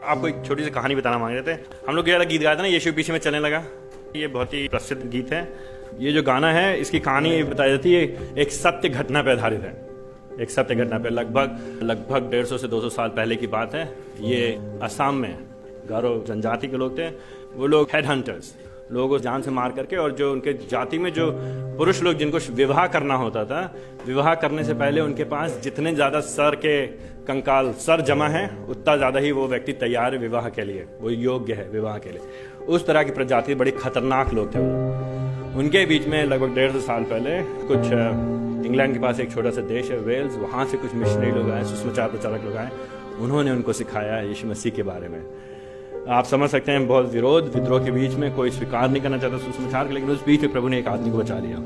आपको एक छोटी सी कहानी बताना मांग रहे थे। हम लोग ये वाला गीत गाया था ना, यीशु पीछे में चलने लगा। ये बहुत ही प्रसिद्ध गीत है। ये जो गाना है इसकी कहानी बताई जाती है, एक सत्य घटना पर आधारित है। एक सत्य घटना पे लगभग 150 से 200 साल पहले की बात है। ये असम में गारो जनजाति के लोग थे। वो लोग हेड हंटर्स, लोगों को जान से मार करके, और जो उनके जाति में जो पुरुष लोग जिनको विवाह करना होता था, विवाह करने से पहले उनके पास जितने ज्यादा सर के कंकाल सर जमा है उतना ज्यादा ही वो व्यक्ति तैयार है विवाह के लिए, वो योग्य है विवाह के लिए। उस तरह की प्रजाति बड़ी खतरनाक लोग थे वो। उनके बीच में लगभग 150 साल पहले कुछ इंग्लैंड के पास एक छोटा सा देश है वेल्स, वहां से कुछ मिशनरी लोग आए, सुसमाचार प्रचारक लोग आए। उन्होंने उनको सिखाया यीशु मसीह के बारे में। आप समझ सकते हैं बहुत विरोध विद्रोह के बीच में कोई स्वीकार नहीं करना चाहता सुसमाचार के, लेकिन उस बीच में प्रभु ने एक आदमी को बचा लिया।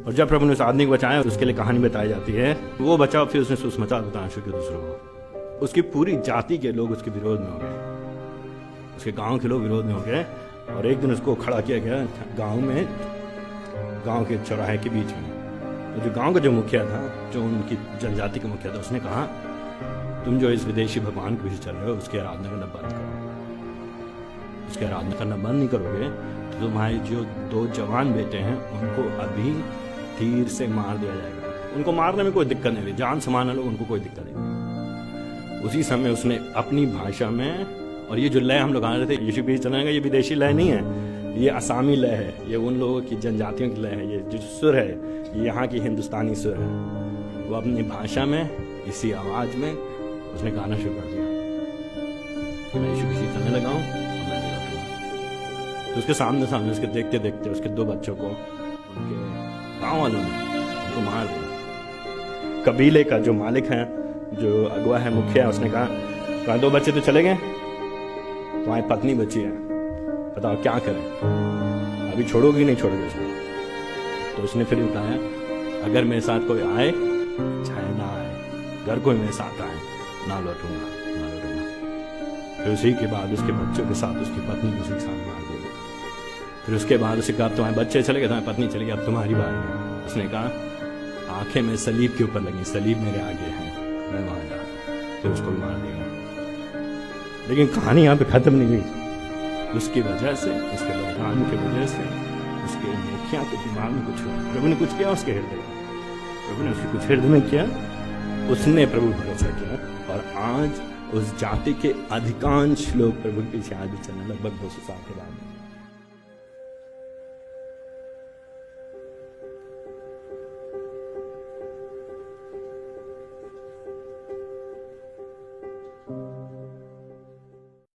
और जब प्रभु ने उस आदमी को बचाया, उसके लिए कहानी बताई जाती है। वो बचा, फिर उसने सुसमाचार बताना शुरू किया दूसरों को। उसकी पूरी जाति के लोग उसके विरोध में हो गए, उसके गांव के लोग विरोध में हो गए। और एक दिन उसको खड़ा किया गया गांव के चौराहे के बीच में। तो जो गांव का जो मुखिया था, जो उनकी जनजाति का मुखिया था, उसने कहा, तुम जो इस विदेशी भगवान के पीछे चल रहे हो उसकी आराधना करना बंद करो। उसकी आराधना करना बंद नहीं करोगे तो तुम्हारे जो 2 जवान बेटे हैं उनको अभी तीर से मार दिया जाएगा। उनको मारने में कोई दिक्कत नहीं, जान से मारने लो उनको कोई दिक्कत नहीं। उसी समय उसने अपनी भाषा में, और ये जो लय हम लोग आ रहे थे यीशु पीछे चलने का, ये विदेशी लय नहीं है, ये असामी लय है। ये उन लोगों की जनजातियों की लय है। ये जो सुर है ये यहाँ की हिंदुस्तानी सुर है। वो अपनी भाषा में इसी आवाज में उसने गाना शुरू कर दिया कि मैं यीशु पीछे चलने लगा हूँ और मैं नहीं लौटूंगा। तो उसके सामने उसके देखते देखते उसके 2 बच्चों को उनके गाँव वालों ने उनको मार दिया। कबीले का जो मालिक है, जो अगुआ है, मुखिया, उसने कहा 2 बच्चे तो चले गए, तुम्हारी पत्नी बची है, बताओ क्या करें, अभी छोड़ोगी नहीं छोड़ोगे उसको? तो उसने फिर बताया, अगर मेरे साथ कोई आए चाहे ना आए, घर कोई मेरे साथ आए, ना लौटूंगा। फिर उसी के बाद उसके बच्चों के साथ उसकी पत्नी को उसी के साथ मार दी। फिर उसके बाद उसे कहा, तुम्हारे बच्चे चले गए, तुम्हारी पत्नी चली गई, अब तुम्हारी बारी है। उसने कहा, आंखें में सलीब के ऊपर लगी, सलीब मेरे आगे है, मैं वहां जा। फिर उसको मार दिया। लेकिन कहानी यहाँ पे खत्म नहीं हुई। उसकी वजह से, उसके बलिदान की वजह से, उसके मुखिया के दिमाग में कुछ हुआ। प्रभु ने कुछ किया उसके हृदय में, प्रभु ने उसके कुछ हृदय में किया। उसने प्रभु भरोसा किया और आज उस जाति के अधिकांश लोग प्रभु के पीछे आज भी चलने लगभग 200 साल के बाद।